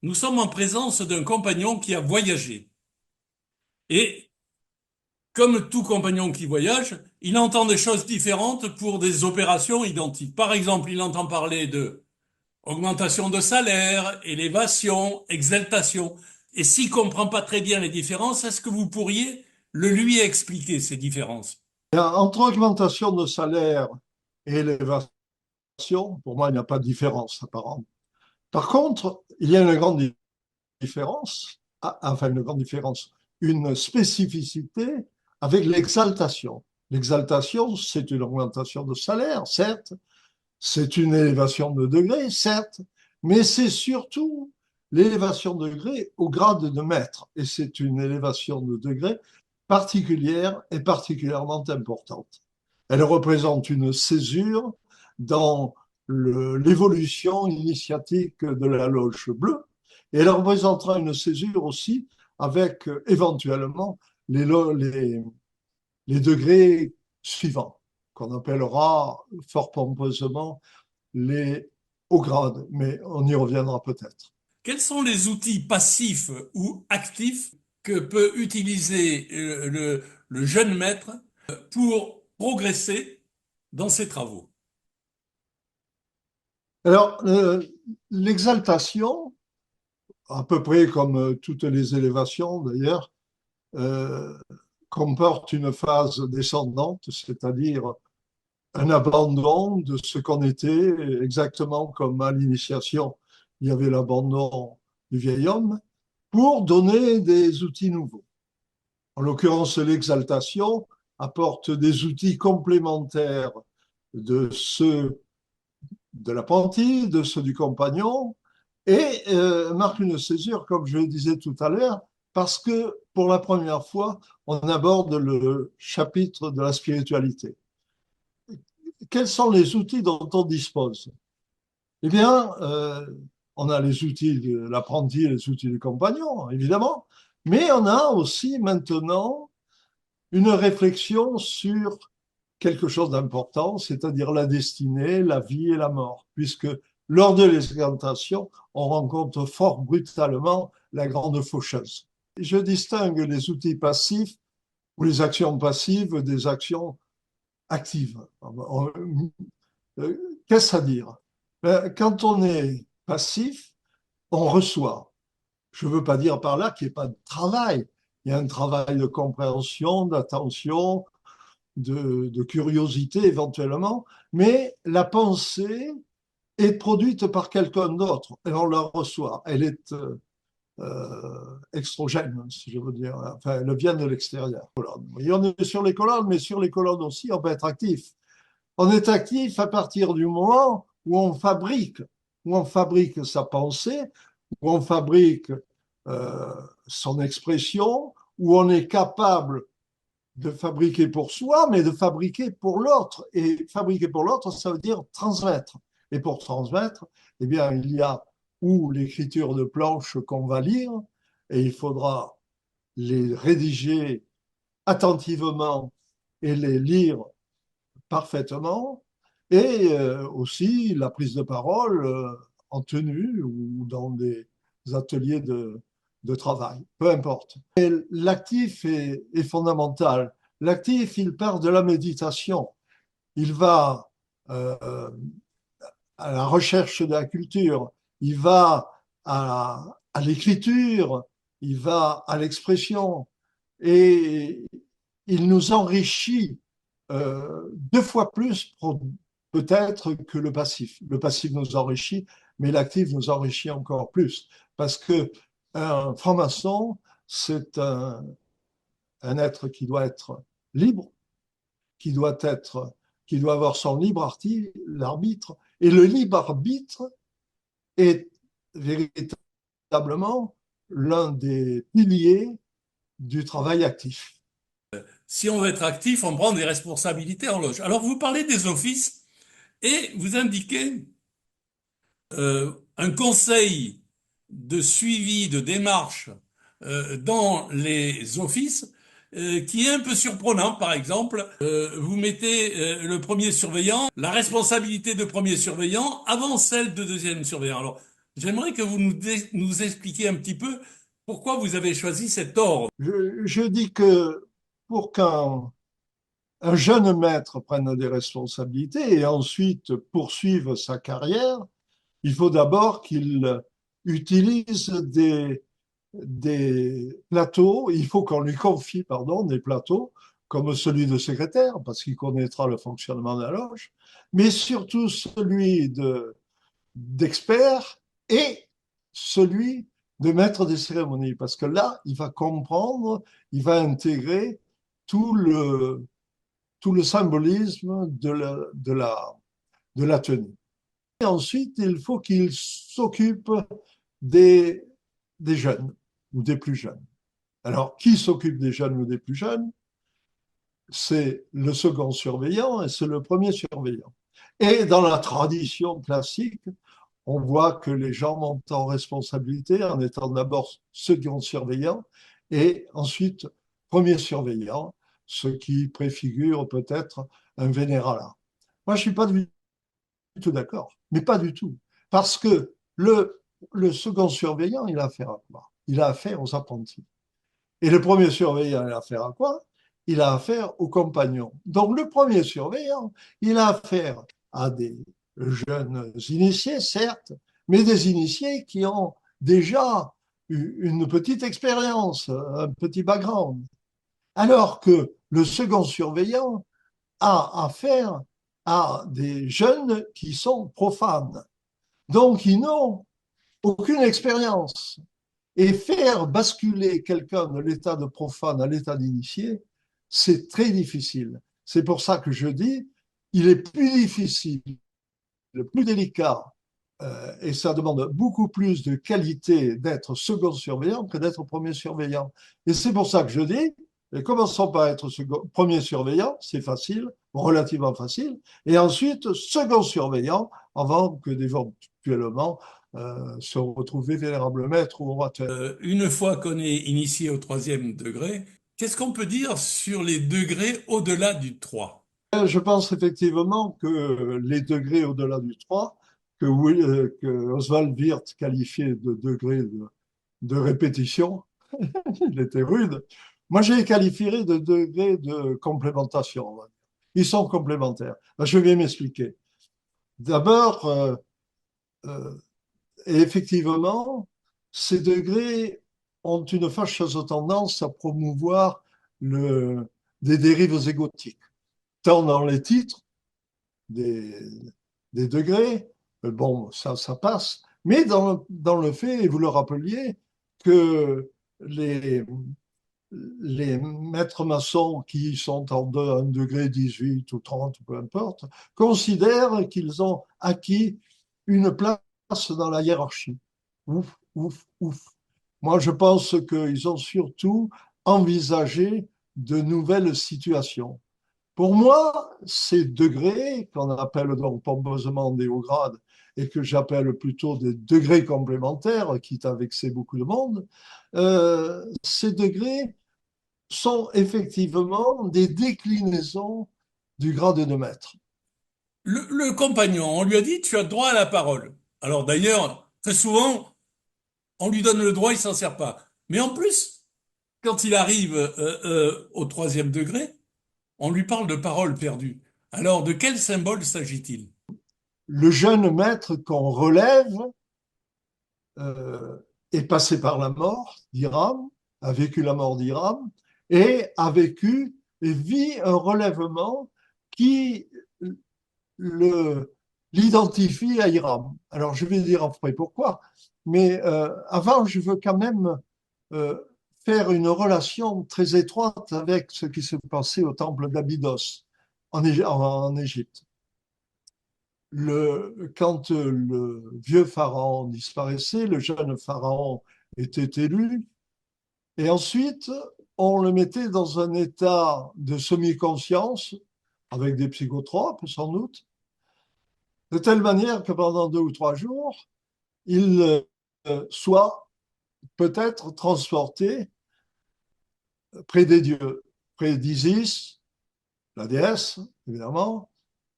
Nous sommes en présence d'un compagnon qui a voyagé. Et comme tout compagnon qui voyage, il entend des choses différentes pour des opérations identiques. Par exemple, il entend parler de augmentation de salaire, élévation, exaltation. Et s'il comprend pas très bien les différences, est-ce que vous pourriez le lui expliquer, ces différences? Entre augmentation de salaire et élévation, pour moi, il n'y a pas de différence apparente. Par contre, il y a une grande différence, enfin une grande différence, une spécificité avec l'exaltation. L'exaltation, c'est une augmentation de salaire, certes, c'est une élévation de degré, certes, mais c'est surtout l'élévation de degré au grade de maître. Et c'est une élévation de degré particulière et particulièrement importante. Elle représente une césure dans l'évolution initiatique de la loge bleue, et elle représentera une césure aussi avec éventuellement les, les, les degrés suivants, qu'on appellera fort pompeusement les hauts grades, mais on y reviendra peut-être. Quels sont les outils passifs ou actifs que peut utiliser le jeune maître pour progresser dans ses travaux? Alors, l'exaltation, à peu près comme toutes les élévations d'ailleurs, euh, comporte une phase descendante, c'est-à-dire un abandon de ce qu'on était, exactement comme à l'initiation, il y avait l'abandon du vieil homme, pour donner des outils nouveaux. En l'occurrence, l'exaltation apporte des outils complémentaires de ceux de l'apprenti, de ceux du compagnon, et marque une césure, comme je le disais tout à l'heure, parce que pour la première fois, on aborde le chapitre de la spiritualité. Quels sont les outils dont on dispose? Eh bien, on a les outils de l'apprenti et les outils du compagnon, évidemment, mais on a aussi maintenant une réflexion sur quelque chose d'important, c'est-à-dire la destinée, la vie et la mort, puisque lors de l'exaltation, on rencontre fort brutalement la grande faucheuse. Je distingue les outils passifs ou les actions passives des actions actives. Qu'est-ce à dire? Quand on est passif, on reçoit. Je ne veux pas dire par là qu'il n'y ait pas de travail. Il y a un travail de compréhension, d'attention, de curiosité éventuellement, mais la pensée est produite par quelqu'un d'autre et on la reçoit. Elle est extrogène, si je veux dire. Enfin, elle vient de l'extérieur. Et on est sur les colonnes, mais sur les colonnes aussi, on peut être actif. On est actif à partir du moment où on fabrique sa pensée, où on fabrique euh, son expression, où on est capable de fabriquer pour soi, mais de fabriquer pour l'autre. Et fabriquer pour l'autre, ça veut dire transmettre. Et pour transmettre, eh bien, il y a ou l'écriture de planches qu'on va lire, et il faudra les rédiger attentivement et les lire parfaitement, et aussi la prise de parole en tenue ou dans des ateliers de travail, peu importe. Et l'actif est fondamental. L'actif, il part de la méditation. Il va à la recherche de la culture, il va à l'écriture, il va à l'expression, et il nous enrichit deux fois plus peut-être que le passif. Le passif nous enrichit, mais l'actif nous enrichit encore plus. Parce que un franc-maçon, c'est un être qui doit être libre, qui doit être, qui doit avoir son libre arbitre. Et le libre arbitre est véritablement l'un des piliers du travail actif. Si on veut être actif, on prend des responsabilités en loge. Alors, vous parlez des offices et vous indiquez un conseil de suivi, de démarche dans les offices qui est un peu surprenant. Par exemple, vous mettez le premier surveillant, la responsabilité de premier surveillant avant celle de deuxième surveillant. Alors, J'aimerais que vous nous expliquiez un petit peu pourquoi vous avez choisi cet ordre. Je dis que pour qu'un un jeune maître prenne des responsabilités et ensuite poursuive sa carrière, il faut d'abord qu'il utilise des plateaux, il faut qu'on lui confie, pardon, des plateaux comme celui de secrétaire, parce qu'il connaîtra le fonctionnement de la loge, mais surtout celui d'expert et celui de maître des cérémonies, parce que là, il va comprendre, il va intégrer tout tout le symbolisme de la tenue. Et ensuite, il faut qu'il s'occupe des, des jeunes ou des plus jeunes. Alors, qui s'occupe des jeunes ou des plus jeunes? C'est le second surveillant et c'est le premier surveillant. Et dans la tradition classique, on voit que les gens montent en responsabilité en étant d'abord second surveillant et ensuite premier surveillant, ce qui préfigure peut-être un vénéralat. Moi, je ne suis pas du tout d'accord, mais pas du tout. Parce que le second surveillant, il a affaire à quoi? Il a affaire aux apprentis. Et le premier surveillant, il a affaire à quoi? Il a affaire aux compagnons. Donc le premier surveillant, il a affaire à des jeunes initiés, certes, mais des initiés qui ont déjà une petite expérience, un petit background. Alors que le second surveillant a affaire à des jeunes qui sont profanes. Donc ils n'ont aucune expérience. Et faire basculer quelqu'un de l'état de profane à l'état d'initié, c'est très difficile. C'est pour ça que je dis, il est plus difficile, le plus délicat, et ça demande beaucoup plus de qualité d'être second surveillant que d'être premier surveillant. Et c'est pour ça que je dis, et commençons par être premier surveillant, c'est facile, relativement facile, et ensuite second surveillant, avant que éventuellement se retrouver vénérable maître ou orateur. Une fois qu'on est initié au troisième degré, qu'est-ce qu'on peut dire sur les degrés au-delà du 3? Je pense effectivement que les degrés au-delà du 3, que Oswald Wirth qualifiait de degrés de répétition, il était rude. Moi, j'ai qualifié de degrés de complémentation. Ils sont complémentaires. Je vais m'expliquer. D'abord, euh, effectivement, ces degrés ont une fâcheuse tendance à promouvoir des dérives égotiques, tant dans les titres des, des degrés, bon, ça passe, mais dans le fait, et vous le rappeliez, que les maîtres maçons qui sont en 1 degré 18 ou 30, peu importe, considèrent qu'ils ont acquis une place dans la hiérarchie. Ouf, ouf, ouf. Moi, je pense qu'ils ont surtout envisagé de nouvelles situations. Pour moi, ces degrés, qu'on appelle donc pompeusement des hauts grades, et que j'appelle plutôt des degrés complémentaires, quitte à vexer beaucoup de monde, ces degrés sont effectivement des déclinaisons du grade de maître. Le compagnon, on lui a dit, tu as droit à la parole. Alors d'ailleurs, très souvent, on lui donne le droit, il s'en sert pas. Mais en plus, quand il arrive au troisième degré, on lui parle de parole perdue. Alors, de quel symbole s'agit-il? Le jeune maître qu'on relève euh, est passé par la mort d'Hiram, a vécu la mort d'Hiram, et a vécu et vit un relèvement qui le, l'identifie à Hiram. Alors, je vais dire après pourquoi, mais avant, je veux quand même euh, faire une relation très étroite avec ce qui s'est passé au temple d'Abydos en Égypte. Quand le vieux pharaon disparaissait, le jeune pharaon était élu, et ensuite, on le mettait dans un état de semi-conscience, avec des psychotropes sans doute, de telle manière que pendant 2 ou 3 jours, il soit peut-être transporté près des dieux, près d'Isis, la déesse, évidemment,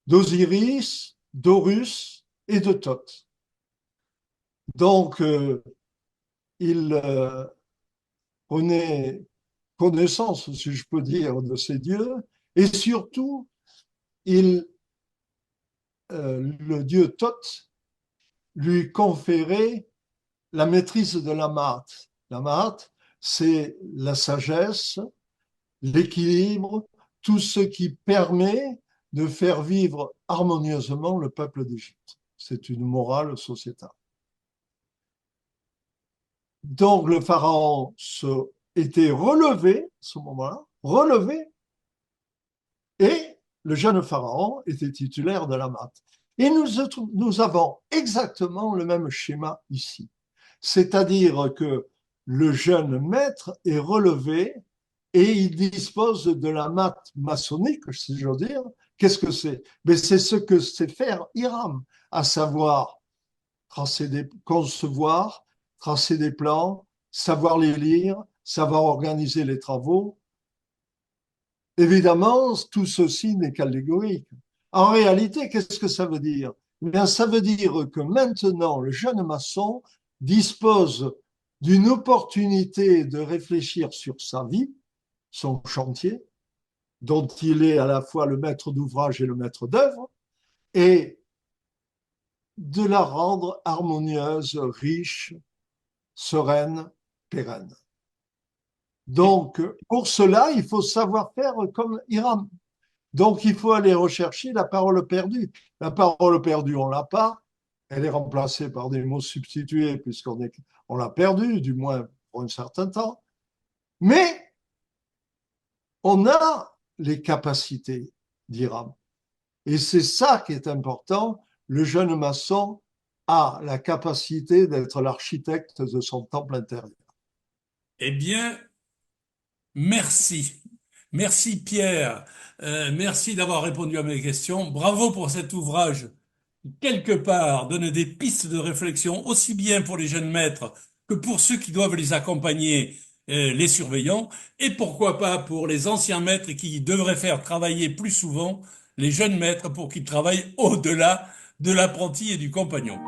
d'Osiris, d'Horus et de Thoth. Donc, il prenait connaissance, si je peux dire, de ces dieux, et surtout, le dieu Thoth lui conférait la maîtrise de la Mahat. La Mahat, c'est la sagesse, l'équilibre, tout ce qui permet de faire vivre harmonieusement le peuple d'Égypte. C'est une morale sociétale. Donc le pharaon était relevé à ce moment-là, relevé, et le jeune pharaon était titulaire de la Mahat. Et nous avons exactement le même schéma ici. C'est-à-dire que le jeune maître est relevé et il dispose de la maths maçonnique, si j'ose dire. Qu'est-ce que c'est? Mais c'est ce que sait faire Hiram, à savoir concevoir, tracer des plans, savoir les lire, savoir organiser les travaux. Évidemment, tout ceci n'est qu'allégorique. En réalité, qu'est-ce que ça veut dire? Eh bien, ça veut dire que maintenant, le jeune maçon dispose d'une opportunité de réfléchir sur sa vie, son chantier, dont il est à la fois le maître d'ouvrage et le maître d'œuvre, et de la rendre harmonieuse, riche, sereine, pérenne. Donc, pour cela, il faut savoir faire comme Hiram. Donc, il faut aller rechercher la parole perdue. La parole perdue, on l'a pas. Elle est remplacée par des mots substitués on l'a perdue, du moins pour un certain temps. Mais on a les capacités d'Hiram. Et c'est ça qui est important. Le jeune maçon a la capacité d'être l'architecte de son temple intérieur. Eh bien, merci. Merci Pierre. Merci d'avoir répondu à mes questions. Bravo pour cet ouvrage qui, quelque part, donne des pistes de réflexion aussi bien pour les jeunes maîtres que pour ceux qui doivent les accompagner, les surveillants, et pourquoi pas pour les anciens maîtres qui devraient faire travailler plus souvent les jeunes maîtres pour qu'ils travaillent au-delà de l'apprenti et du compagnon.